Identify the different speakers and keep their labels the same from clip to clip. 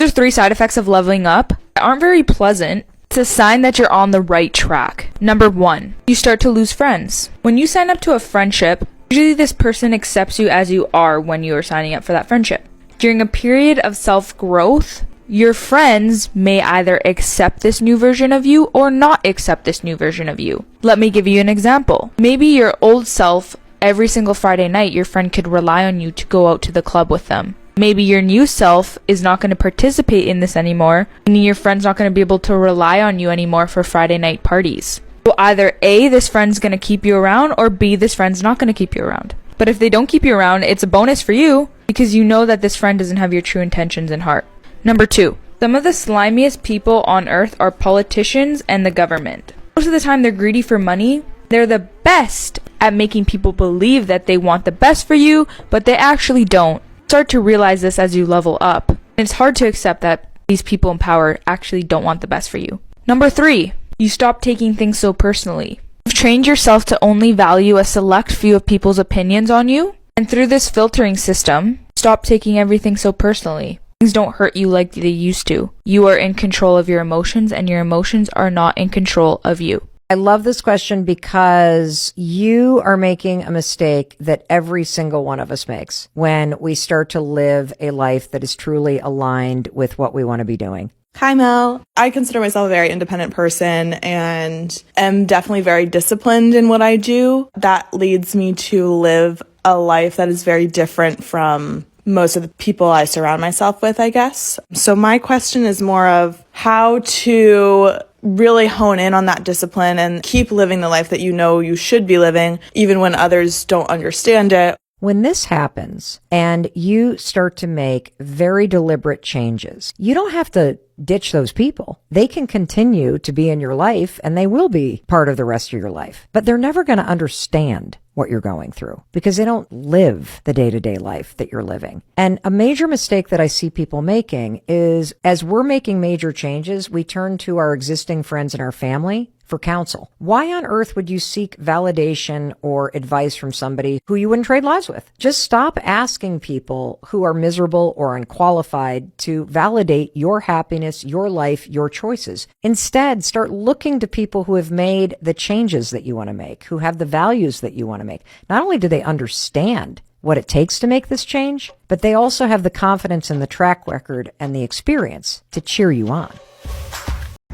Speaker 1: There's 3 side effects of leveling up that aren't very pleasant. It's a sign that you're on the right track. Number 1, you start to lose friends. When you sign up to a friendship, usually this person accepts you as you are when you are signing up for that friendship. During a period of self-growth, your friends may either accept this new version of you or not accept this new version of you. Let me give you an example. Maybe your old self, every single Friday night, your friend could rely on you to go out to the club with them. Maybe your new self is not going to participate in this anymore, and your friend's not going to be able to rely on you anymore for Friday night parties. So either A, this friend's going to keep you around, or B, this friend's not going to keep you around. But if they don't keep you around, it's a bonus for you, because you know that this friend doesn't have your true intentions in heart. Number 2, some of the slimiest people on earth are politicians and the government. Most of the time they're greedy for money. They're the best at making people believe that they want the best for you, but they actually don't. Start to realize this as you level up. And it's hard to accept that these people in power actually don't want the best for you. Number 3, you stop taking things so personally. You've trained yourself to only value a select few of people's opinions on you, and through this filtering system, stop taking everything so personally. Things don't hurt you like they used to. You are in control of your emotions, and your emotions are not in control of you.
Speaker 2: I love this question because you are making a mistake that every single one of us makes when we start to live a life that is truly aligned with what we want to be doing.
Speaker 3: Hi, Mel. I consider myself a very independent person and am definitely very disciplined in what I do. That leads me to live a life that is very different from most of the people I surround myself with, I guess. So my question is more of how to really hone in on that discipline and keep living the life that you know you should be living, even when others don't understand it.
Speaker 2: When this happens and you start to make very deliberate changes, you don't have to ditch those people. They can continue to be in your life and they will be part of the rest of your life, but they're never going to understand what you're going through because they don't live the day-to-day life that you're living. And a major mistake that I see people making is as we're making major changes, we turn to our existing friends and our family for counsel. Why on earth would you seek validation or advice from somebody who you wouldn't trade lives with? Just stop asking people who are miserable or unqualified to validate your happiness, your life, your choices. Instead, start looking to people who have made the changes that you want to make, who have the values that you want to make. Not only do they understand what it takes to make this change, but they also have the confidence and the track record and the experience to cheer you on.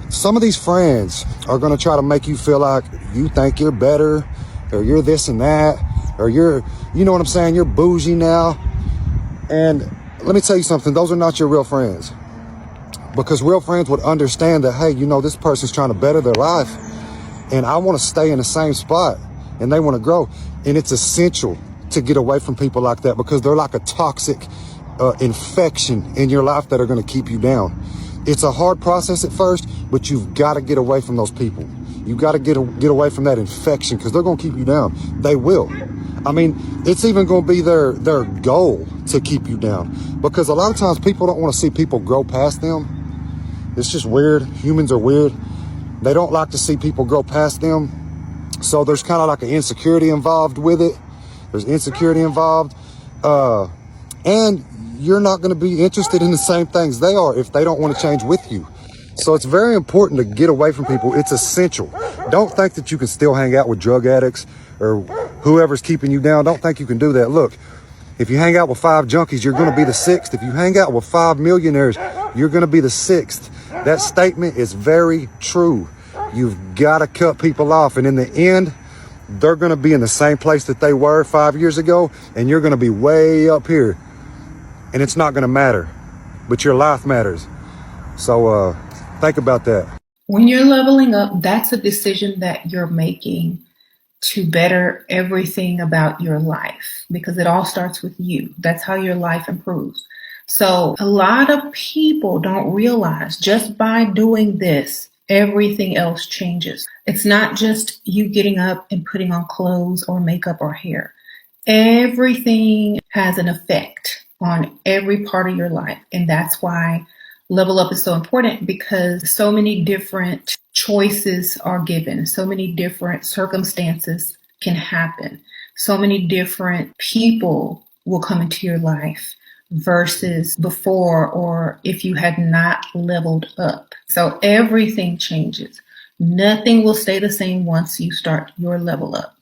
Speaker 4: Some of these friends are going to try to make you feel like you think you're better, or you're this and that, or you're, you know what I'm saying, you're bougie now. And let me tell you something, those are not your real friends. Because real friends would understand that, hey, you know, this person's trying to better their life, and I want to stay in the same spot, and they want to grow. And it's essential to get away from people like that because they're like a toxic infection in your life that are going to keep you down. It's a hard process at first, but you've got to get away from those people. You've got to get away from that infection because they're going to keep you down. They will. I mean, it's even going to be their goal to keep you down because a lot of times people don't want to see people grow past them. It's just weird. Humans are weird. They don't like to see people grow past them. So there's kind of like an insecurity involved with it. There's insecurity involved. And you're not going to be interested in the same things they are if they don't want to change with you. So it's very important to get away from people. It's essential. Don't think that you can still hang out with drug addicts or whoever's keeping you down. Don't think you can do that. Look, if you hang out with 5 junkies, you're going to be the 6th. If you hang out with 5 millionaires, you're going to be the 6th. That statement is very true. You've got to cut people off. And in the end, they're going to be in the same place that they were 5 years ago, and you're going to be way up here. And it's not going to matter, but your life matters. So think about that.
Speaker 5: When you're leveling up, that's a decision that you're making to better everything about your life because it all starts with you. That's how your life improves. So a lot of people don't realize just by doing this, everything else changes. It's not just you getting up and putting on clothes or makeup or hair. Everything has an effect on every part of your life. And that's why level up is so important because so many different choices are given. So many different circumstances can happen. So many different people will come into your life versus before, or if you had not leveled up. So everything changes. Nothing will stay the same once you start your level up.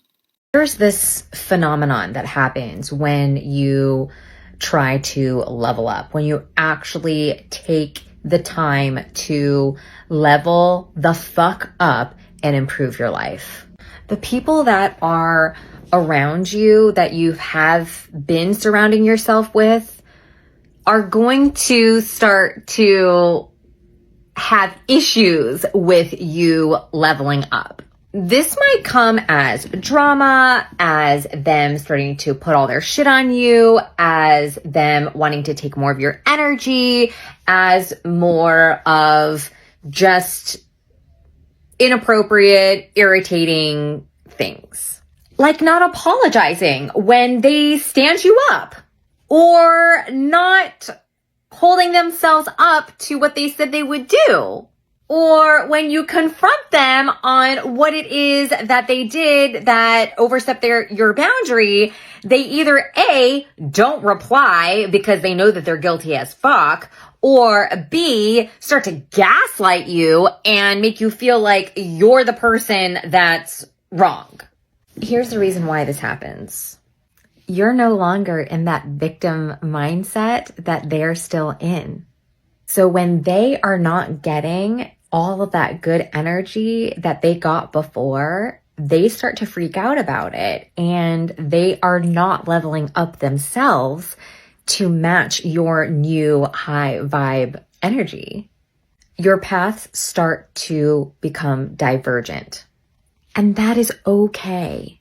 Speaker 2: There's this phenomenon that happens when you try to level up, when you actually take the time to level the fuck up and improve your life. The people that are around you, that you have been surrounding yourself with, are going to start to have issues with you leveling up. This might come as drama, as them starting to put all their shit on you, as them wanting to take more of your energy, as more of just inappropriate, irritating things. Like not apologizing when they stand you up, or not holding themselves up to what they said they would do. Or when you confront them on what it is that they did that overstepped your boundary, they either A, don't reply because they know that they're guilty as fuck, or B, start to gaslight you and make you feel like you're the person that's wrong. Here's the reason why this happens. You're no longer in that victim mindset that they're still in. So when they are not getting all of that good energy that they got before, they start to freak out about it, and they are not leveling up themselves to match your new high vibe energy. Your paths start to become divergent, and that is okay.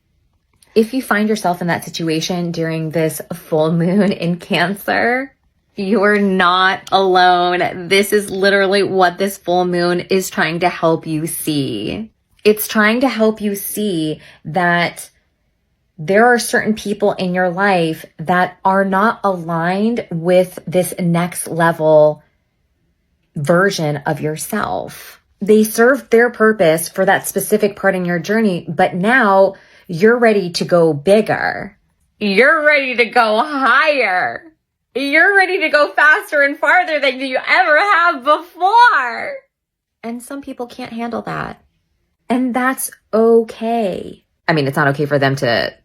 Speaker 2: If you find yourself in that situation during this full moon in Cancer, you're not alone. This is literally what this full moon is trying to help you see. It's trying to help you see that there are certain people in your life that are not aligned with this next level version of yourself. They served their purpose for that specific part in your journey, but now you're ready to go bigger. You're ready to go higher. You're ready to go faster and farther than you ever have before. And some people can't handle that. And that's okay. I mean, it's not okay for them to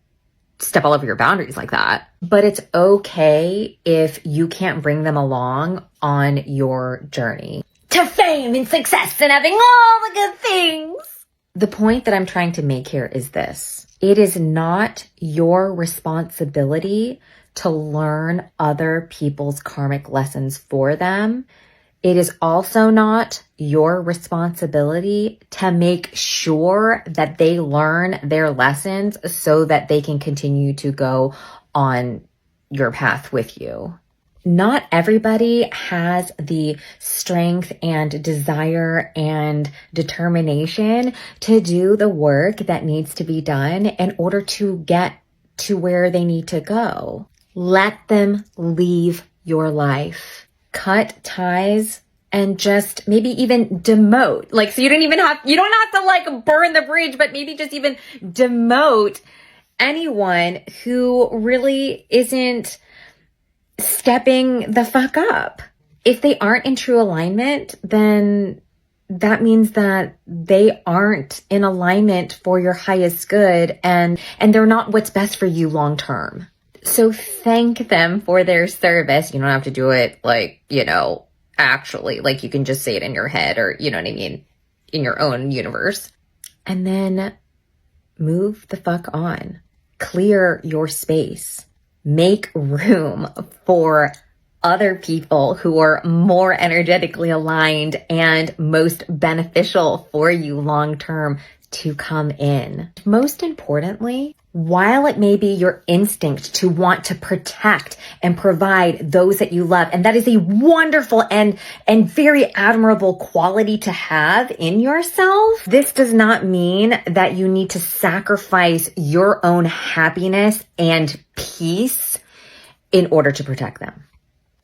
Speaker 2: step all over your boundaries like that, but it's okay if you can't bring them along on your journey to fame and success and having all the good things. The point that I'm trying to make here is this. It is not your responsibility to learn other people's karmic lessons for them. It is also not your responsibility to make sure that they learn their lessons so that they can continue to go on your path with you. Not everybody has the strength and desire and determination to do the work that needs to be done in order to get to where they need to go. Let them leave your life. Cut ties and just maybe even demote. Like, so you don't have to like burn the bridge, but maybe just even demote anyone who really isn't stepping the fuck up. If they aren't in true alignment, then that means that they aren't in alignment for your highest good, and they're not what's best for you long term. So thank them for their service. You don't have to do it like, actually, like you can just say it in your head, or, you know what I mean, in your own universe. And then move the fuck on. Clear your space. Make room for other people who are more energetically aligned and most beneficial for you long term to come in. Most importantly, while it may be your instinct to want to protect and provide those that you love, and that is a wonderful and very admirable quality to have in yourself, this does not mean that you need to sacrifice your own happiness and peace in order to protect them.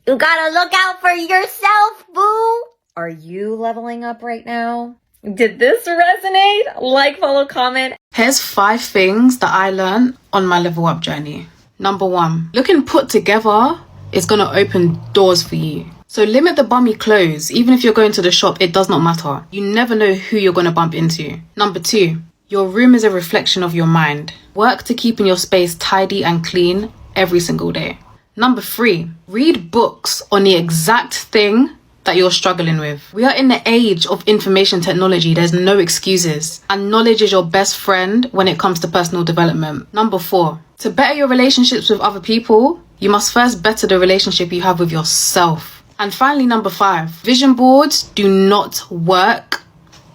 Speaker 2: You gotta look out for yourself, boo! Are you leveling up right now? Did this resonate? Like, follow, comment.
Speaker 6: Here's 5 things that I learned on my level up journey. Number 1, looking put together it's going to open doors for you. So limit the bummy clothes. Even if you're going to the shop, it does not matter. You never know who you're going to bump into. Number 2, your room is a reflection of your mind. Work to keeping your space tidy and clean every single day. Number 3, read books on the exact thing that you're struggling with. We are in the age of information technology. There's no excuses. And knowledge is your best friend when it comes to personal development. Number 4, to better your relationships with other people, you must first better the relationship you have with yourself. And finally, number 5, vision boards do not work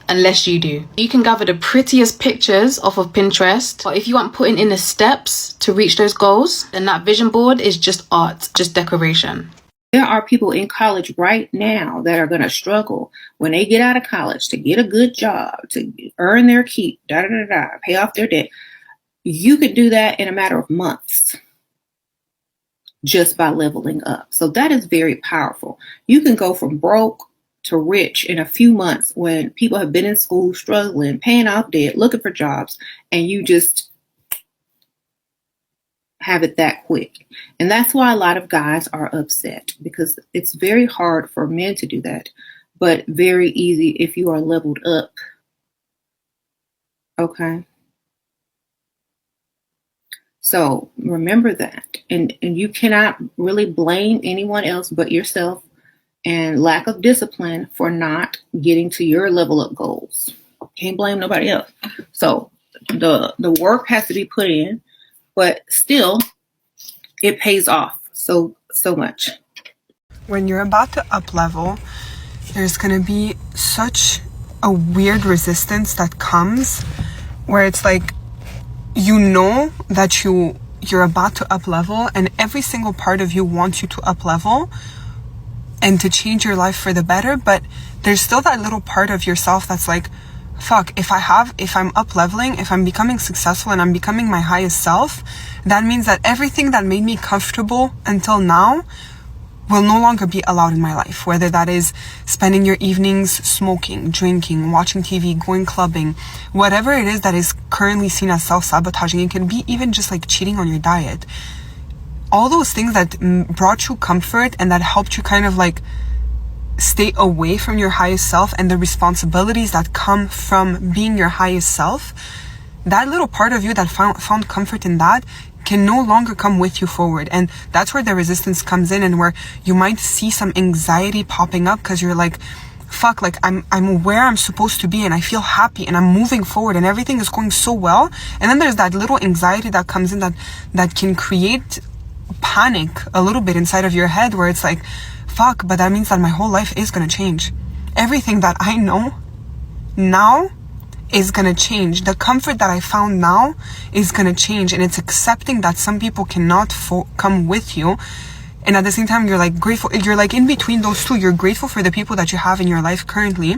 Speaker 6: unless you do. You can gather the prettiest pictures off of Pinterest, but if you aren't putting in the steps to reach those goals, then that vision board is just art, just decoration.
Speaker 5: There are people in college right now that are going to struggle when they get out of college to get a good job, to earn their keep, pay off their debt. You could do that in a matter of months just by leveling up. So that is very powerful. You can go from broke to rich in a few months when people have been in school struggling, paying off debt, looking for jobs, and you just have it that quick. And that's why a lot of guys are upset, because it's very hard for men to do that, but very easy if you are leveled up. Okay. So remember that. And you cannot really blame anyone else but yourself and lack of discipline for not getting to your level up goals. Can't blame nobody else. So the work has to be put in, but still it pays off so much.
Speaker 7: When you're about to up level, there's going to be such a weird resistance that comes where it's like, you know that you're about to up level, and every single part of you wants you to up level and to change your life for the better, but there's still that little part of yourself that's like, fuck, if I'm up leveling, if I'm becoming successful and I'm becoming my highest self, that means that everything that made me comfortable until now will no longer be allowed in my life. Whether that is spending your evenings smoking, drinking, watching TV, going clubbing, whatever it is that is currently seen as self-sabotaging. It can be even just like cheating on your diet. All those things that brought you comfort and that helped you kind of like stay away from your highest self and the responsibilities that come from being your highest self, that little part of you that found comfort in that can no longer come with you forward. And that's where the resistance comes in, and where you might see some anxiety popping up because you're like, fuck, like I'm where I'm supposed to be and I feel happy and I'm moving forward and everything is going so well. And then there's that little anxiety that comes in that can create panic a little bit inside of your head, where it's like, fuck, but that means that my whole life is going to change. Everything that I know now is going to change. The comfort that I found now is going to change. And it's accepting that some people cannot come with you. And at the same time, you're like grateful. You're like in between those two. You're grateful for the people that you have in your life currently.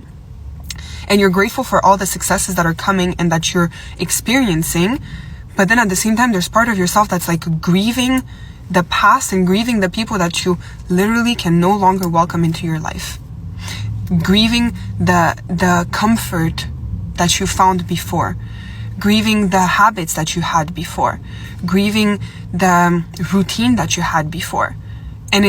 Speaker 7: And you're grateful for all the successes that are coming and that you're experiencing. But then at the same time, there's part of yourself that's like grieving the past and grieving the people that you literally can no longer welcome into your life. Grieving the comfort that you found before. Grieving the habits that you had before. Grieving the routine that you had before. And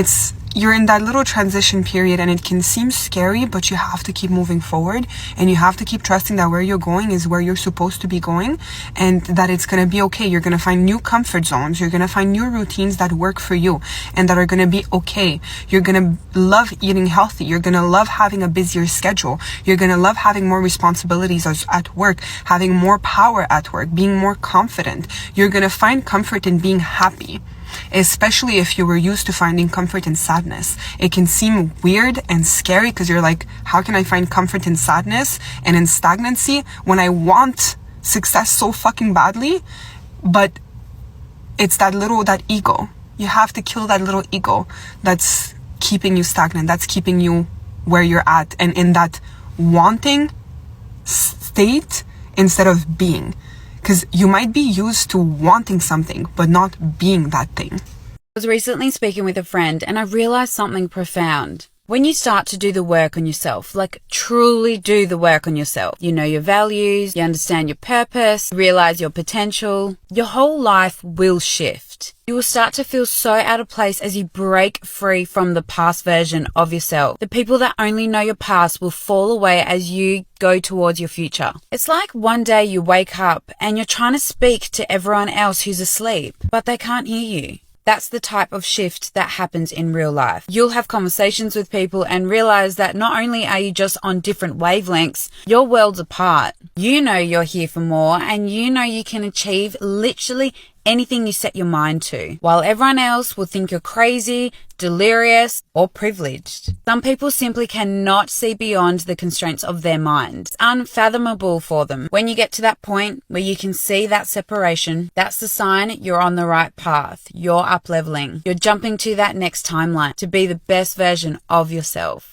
Speaker 7: you're in that little transition period, and it can seem scary, but you have to keep moving forward, and you have to keep trusting that where you're going is where you're supposed to be going, and that it's going to be okay. You're going to find new comfort zones. You're going to find new routines that work for you and that are going to be okay. You're going to love eating healthy. You're going to love having a busier schedule. You're going to love having more responsibilities at work, having more power at work, being more confident. You're going to find comfort in being happy. Especially if you were used to finding comfort in sadness. It can seem weird and scary because you're like, how can I find comfort in sadness and in stagnancy when I want success so fucking badly? But it's that ego. You have to kill that little ego that's keeping you stagnant, that's keeping you where you're at and in that wanting state instead of being. Because you might be used to wanting something, but not being that thing.
Speaker 8: I was recently speaking with a friend and I realized something profound. When you start to do the work on yourself, like truly do the work on yourself, you know your values, you understand your purpose, realize your potential, your whole life will shift. You will start to feel so out of place as you break free from the past version of yourself. The people that only know your past will fall away as you go towards your future. It's like one day you wake up and you're trying to speak to everyone else who's asleep, but they can't hear you. That's the type of shift that happens in real life. You'll have conversations with people and realize that not only are you just on different wavelengths, you're worlds apart. You know you're here for more, and you know you can achieve literally anything you set your mind to, while everyone else will think you're crazy, delirious, or privileged. Some people simply cannot see beyond the constraints of their mind. It's unfathomable for them. When you get to that point where you can see that separation, that's the sign you're on the right path. You're up-leveling. You're jumping to that next timeline to be the best version of yourself.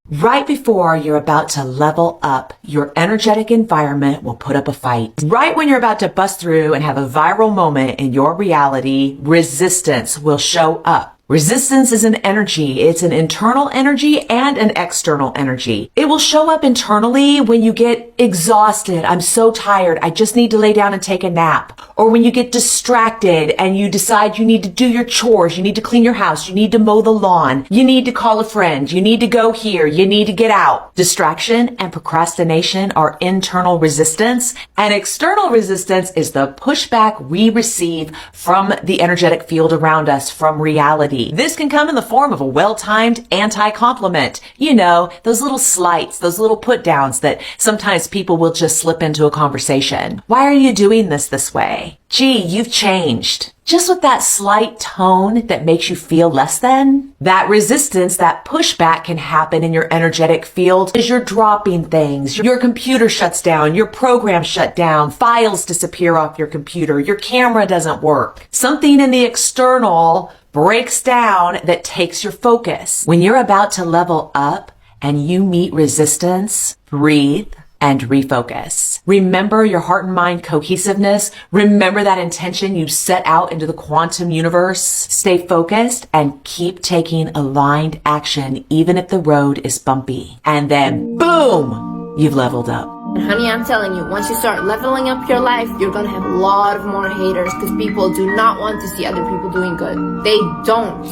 Speaker 9: Right before you're about to level up, your energetic environment will put up a fight. Right when you're about to bust through and have a viral moment in your reality, resistance will show up. Resistance is an energy. It's an internal energy and an external energy. It will show up internally when you get exhausted. I'm so tired. I just need to lay down and take a nap. Or when you get distracted and you decide you need to do your chores. You need to clean your house. You need to mow the lawn. You need to call a friend. You need to go here. You need to get out. Distraction and procrastination are internal resistance, and external resistance is the pushback we receive from the energetic field around us, from reality. This can come in the form of a well-timed anti-compliment. You know, those little slights, those little put-downs that sometimes people will just slip into a conversation. Why are you doing this way? Gee, you've changed. Just with that slight tone that makes you feel less than. That resistance, that pushback can happen in your energetic field as you're dropping things. Your computer shuts down, your program shut down, files disappear off your computer, your camera doesn't work. Something in the external breaks down that takes your focus. When you're about to level up and you meet resistance, breathe and refocus. Remember your heart and mind cohesiveness. Remember that intention you set out into the quantum universe. Stay focused and keep taking aligned action even if the road is bumpy. And then boom, you've leveled up.
Speaker 10: And honey, I'm telling you, once you start leveling up your life, you're gonna have a lot of more haters because people do not want to see other people doing good. They don't.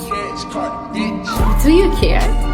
Speaker 10: Do you care?